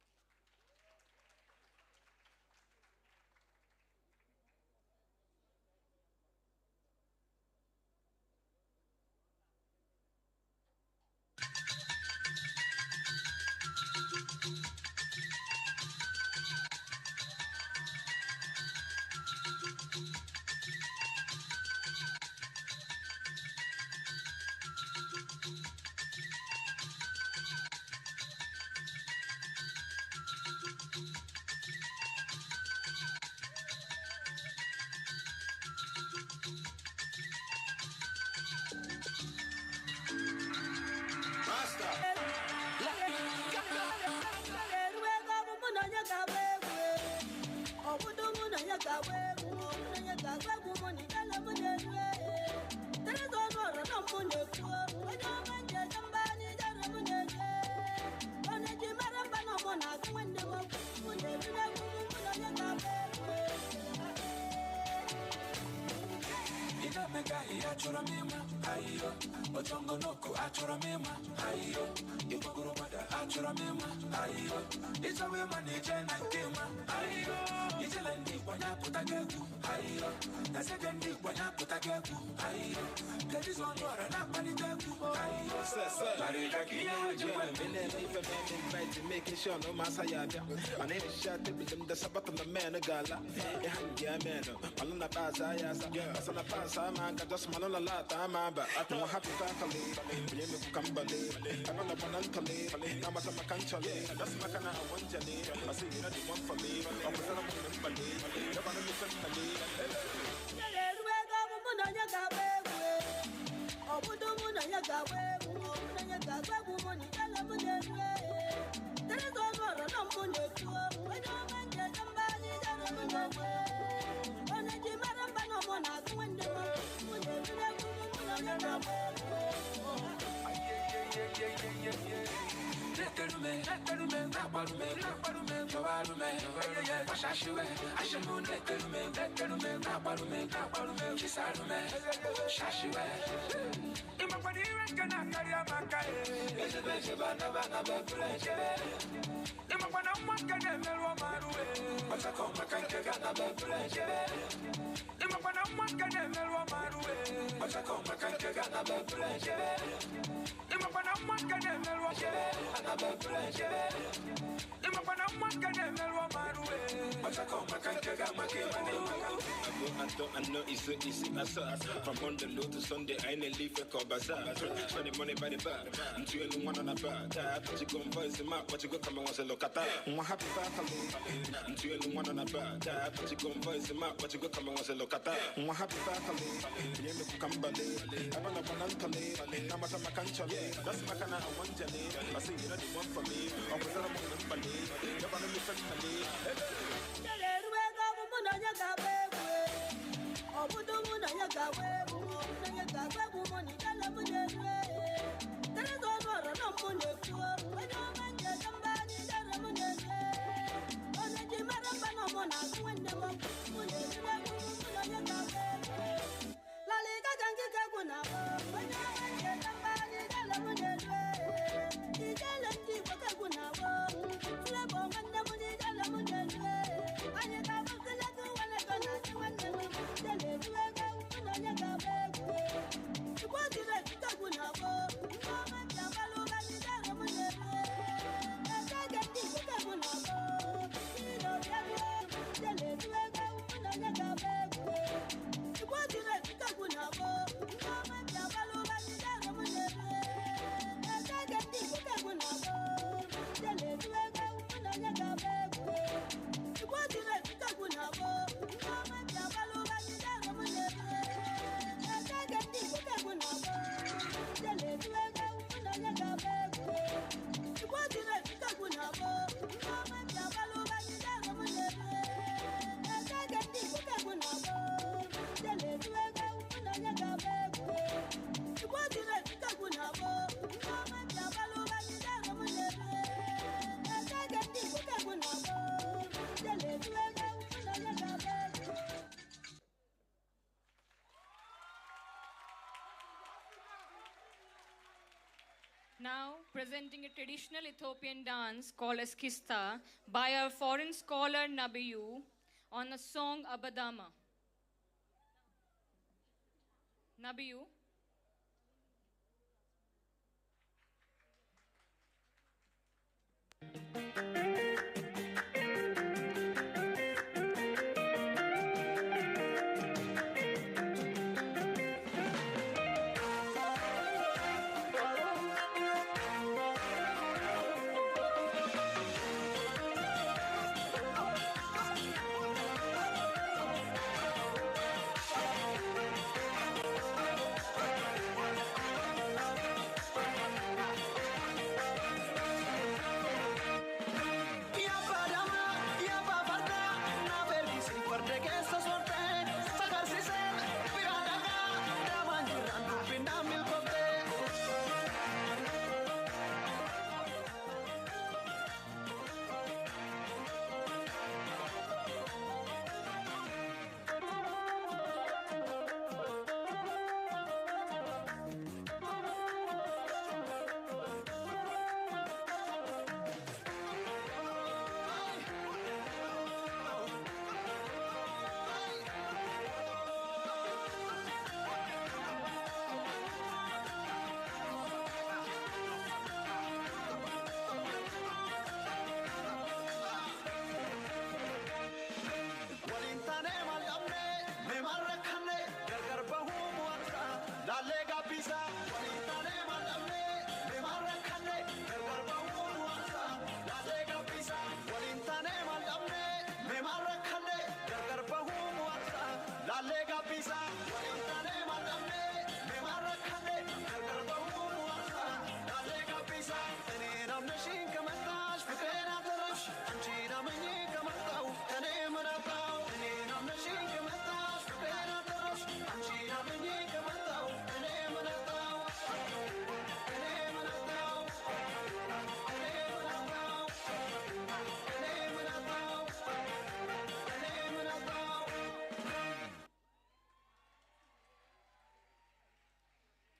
Making sure no masayada. I need a shot to be the Sabbath on the man, a gala. A handy man, Malona Pazaya, Asana Pazama, just Manola Lata, Mamba. I don't have to faculty, Yemi Kambale, I'm on the Panantale, Namasama Kanchale, that's Makana Wanjani. I see you know the one for me, I'm with a woman, the one who listens to me. I know it's so easy. I saw from Monday to Sunday. I ain't leave a call bazaar. Spending money by the bar. I'm doing one on a bar. But you go and voice him out. But you go come and say, look at that. I'm happy family. I'm doing one on a bar. But you go and voice him out. But you go come and say, look at that. I'm happy family. You look Kambale. I'm on a Panantale. I'm a Makanchale. That's Makana Wanjani. I say, you know the one for me. I'm with a woman. You're going to listen to me. Thank you. Now, presenting a traditional Ethiopian dance called as Kista by our foreign scholar Nabiyu on the song Abadama. Nabiyu.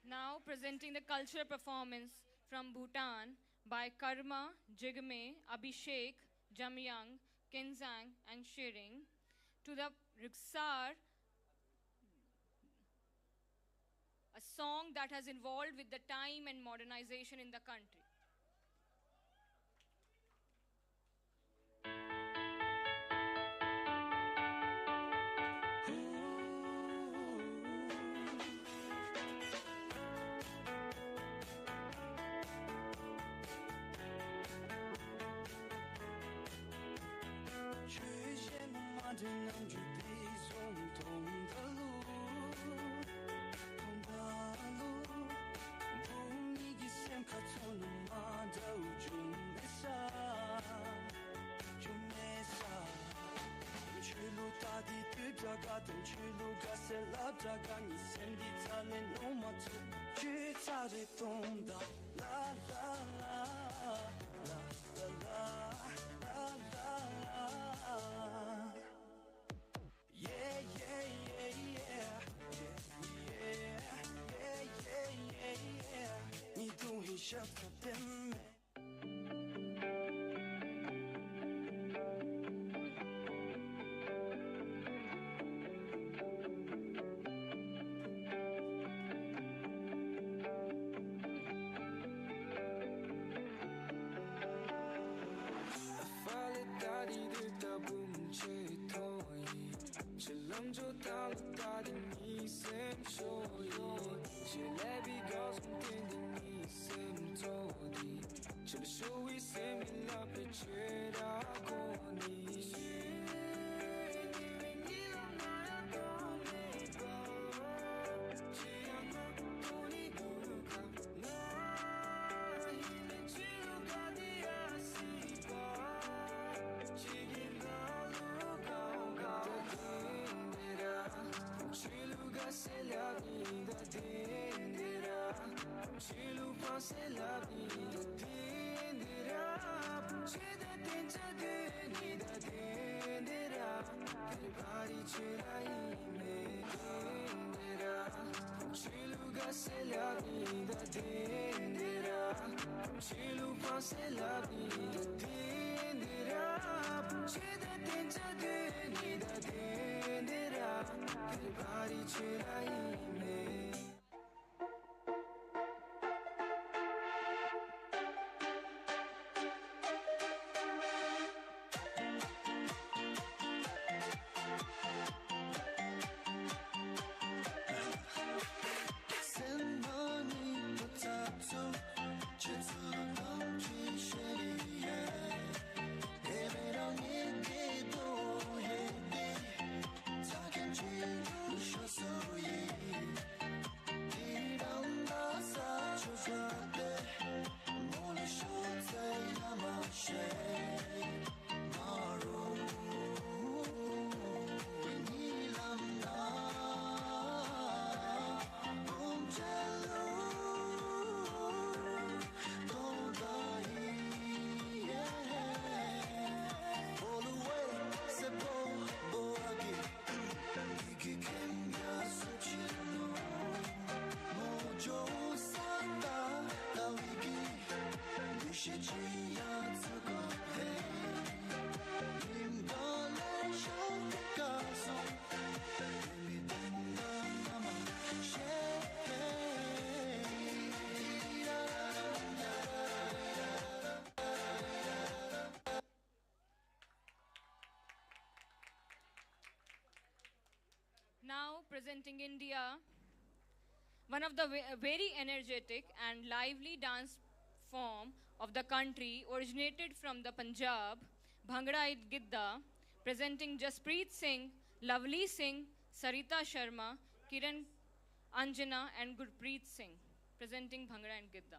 Now presenting the cultural performance from Bhutan by Karma, Jigme, Abhishek, Jamyang, Kenzang, and Shiring to the Riksar, a song that has evolved with the time and modernization in the country. faselha vida dendera Chilu faselha vida dendera Chida tenjage nida dendera Fir bari chirai me Now presenting India, one of the very energetic and lively dance form of the country originated from the Punjab, Bhangra and Gidda, presenting Jaspreet Singh, Lovely Singh, Sarita Sharma, Kiran Anjana and Gurpreet Singh, presenting Bhangra and Gidda.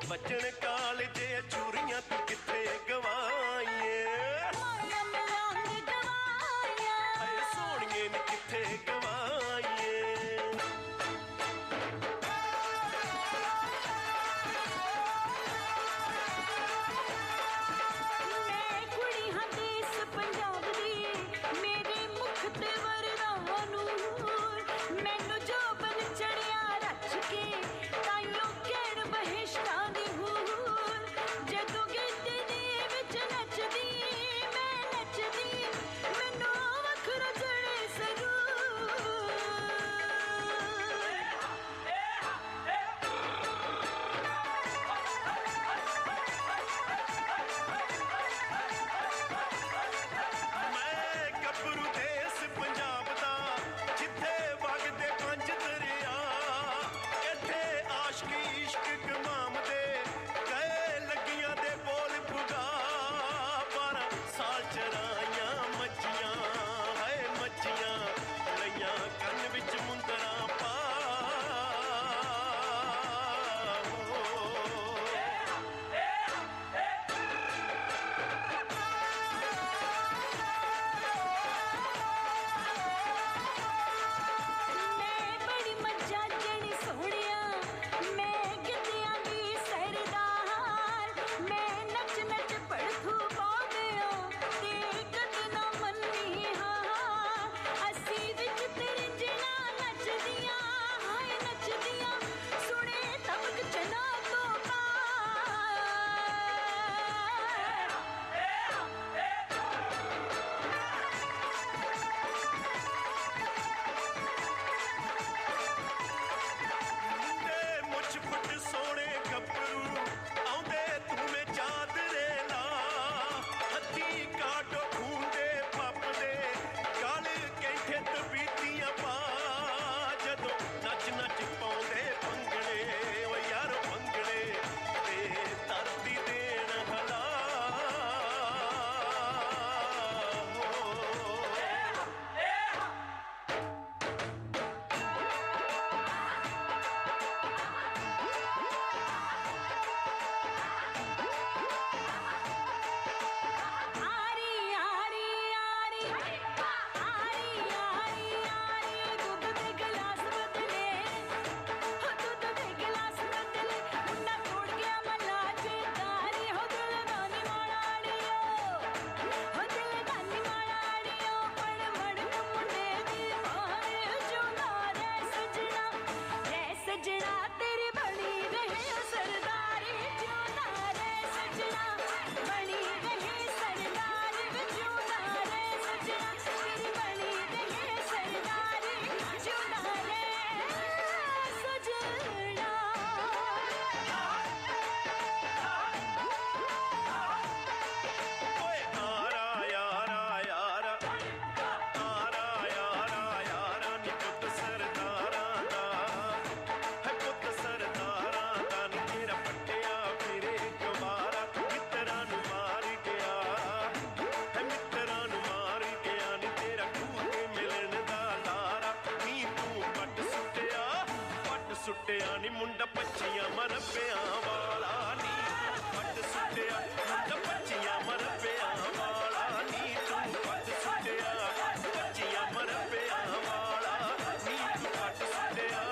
बचन काल जे चूरियां तू किथे गवाईए हाय सोनिए नी किथे गवाईए मैं कुड़ी हां देस पंजाब दी मेरे मुख ते वरदा नूर मैनू जो बन चढ़िया रच के ताइयों केड़ बहिश्ता दी हूर सुट्टिया नी मुंडा पच्चियां मरब्बियां वाला नी पट सुट्टिया मुंडा पच्चियां मरब्बियां वाला नी तू पट सुट्टिया पच्चियां मरब्बियां वाला नी तू पट सुट्टिया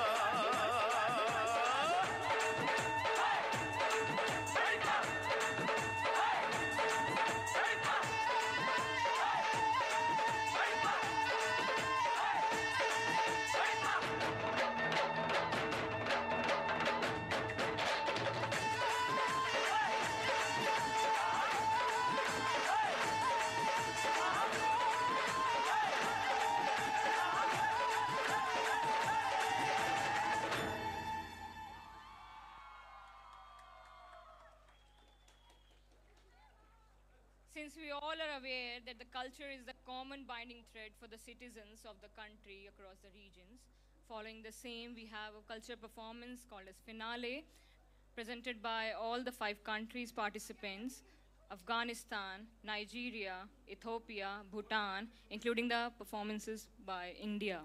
Since we all are aware that the culture is the common binding thread for the citizens of the country across the regions, following the same, we have a culture performance called as Finale, presented by all the 5 countries participants, Afghanistan, Nigeria, Ethiopia, Bhutan, including the performances by India.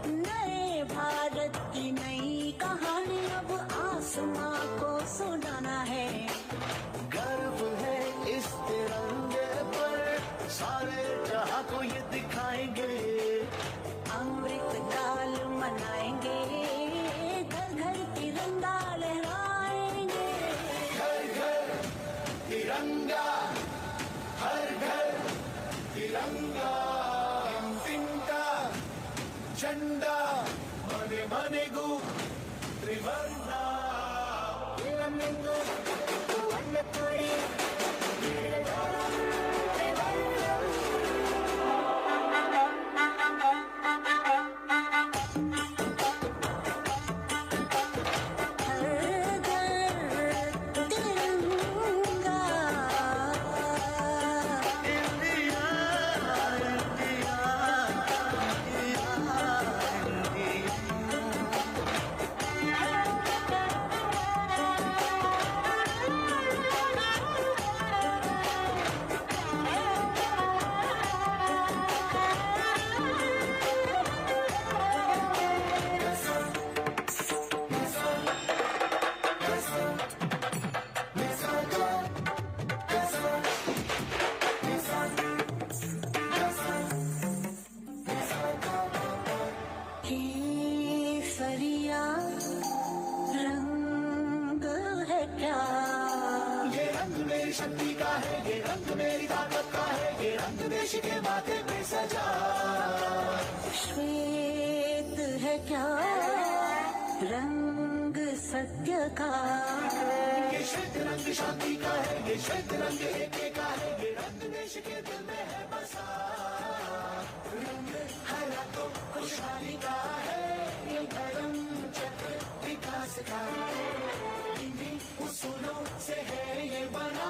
नए भारत की नई कहानी अब आसमां को सुनाना है। गर्व है इस तिरंगे पर, सारे जहां को ये दिखाएंगे। अमृत काल मनाएंगे, घर घर तिरंगा लहराएंगे। घर घर तिरंगा, हर घर तिरंगा। झंडा मने मने गु त्रिवर्णा शक्ति का है ये रंग, मेरी ताकत का है ये रंग, देश के माथे पे सजा। श्वेत है क्या रंग सत्य का, ये श्वेत रंग शांति का है ये श्वेत रंग एकता का है ये रंग, देश के दिल में है बसा। रंग हरा तो खुशहाली का है ये धर्म चक्र विकास का, इन्हीं उसूलों से है ये बना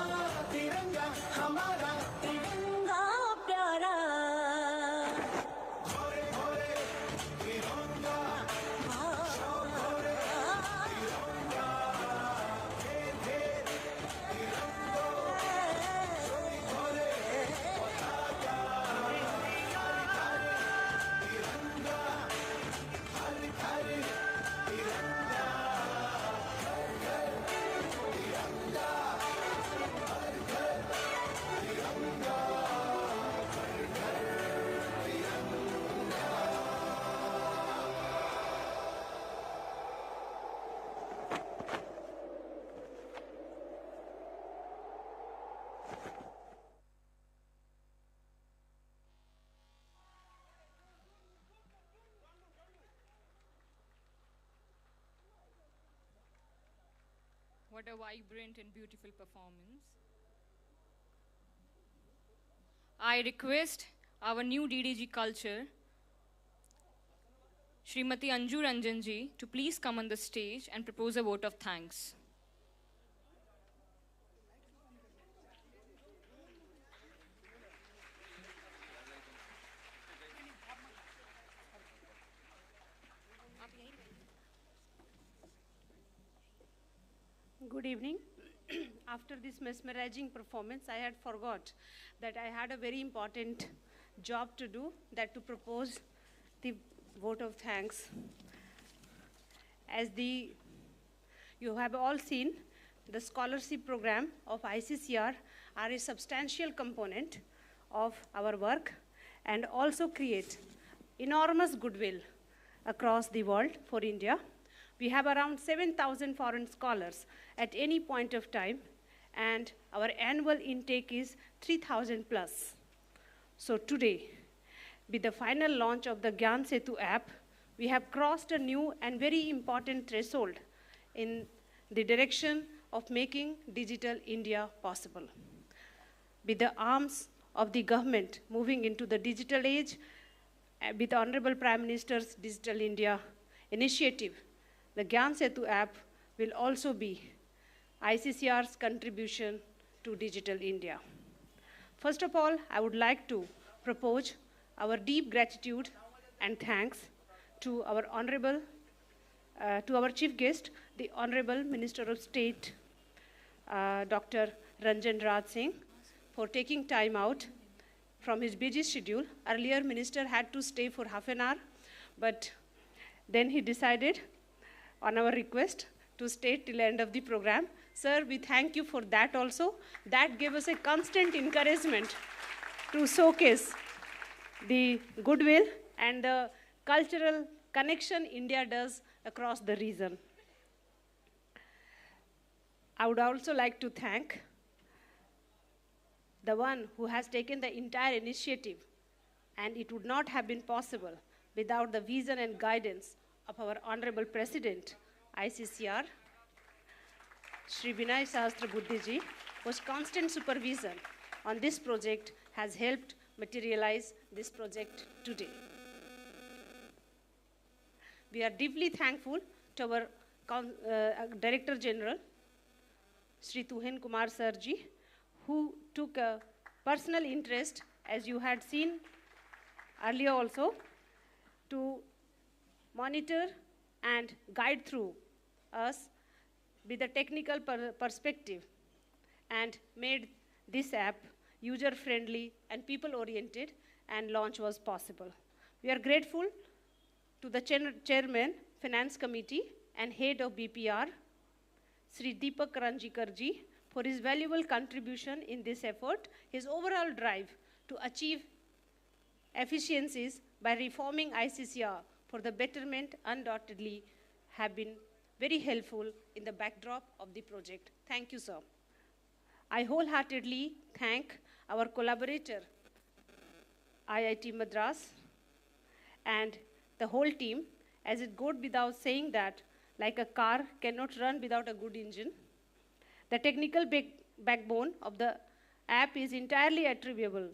तिरंगा हमारा, तिरंगा प्यारा। भोरे भोरे तिरंगा, भोरे तिरंगा, घेर घेर तिरंगा, भोरे पताका, तिरंगा, हर घर तिरंगा, घर घर तिरंगा, हर घर तिरंगा। What a vibrant and beautiful performance. I request our new DDG Culture, Srimati Anju Ranjan ji, to please come on the stage and propose a vote of thanks. Good evening. After this mesmerizing performance, I had forgot that I had a very important job to do, that to propose the vote of thanks. You have all seen, the scholarship program of ICCR are a substantial component of our work and also create enormous goodwill across the world for India. We have around 7,000 foreign scholars at any point of time, and our annual intake is 3,000 plus. So today, with the final launch of the Gyan Setu app, we have crossed a new and very important threshold in the direction of making digital India possible. With the arms of the government moving into the digital age, with Honorable Prime Minister's Digital India initiative, the Gyan Setu app will also be ICCR's contribution to digital India. First of all, I would like to propose our deep gratitude and thanks to our chief guest, the Honorable Minister of State, Dr. Ranjan Raj Singh, for taking time out from his busy schedule. Earlier, Minister had to stay for half an hour, but then he decided, on our request, to stay till the end of the program. Sir, we thank you for that also. That gave us a constant encouragement to showcase the goodwill and the cultural connection India does across the region. I would also like to thank the one who has taken the entire initiative, and it would not have been possible without the vision and guidance of our Honorable President, ICCR, Shri Vinay Sahasrabuddhe-ji, whose constant supervision on this project has helped materialize this project today. We are deeply thankful to our Director General, Shri Tuhen Kumar Sir-ji, who took a personal interest, as you had seen earlier also, to monitor and guide through us with a technical perspective, and made this app user-friendly and people-oriented, and launch was possible. We are grateful to the Chairman, Finance Committee, and Head of BPR, Sri Deepak Ranjikar-ji, for his valuable contribution in this effort. His overall drive to achieve efficiencies by reforming ICCR for the betterment undoubtedly have been very helpful in the backdrop of the project. Thank you, sir. I wholeheartedly thank our collaborator, IIT Madras, and the whole team, as it goes without saying that, like a car cannot run without a good engine, the technical backbone of the app is entirely attributable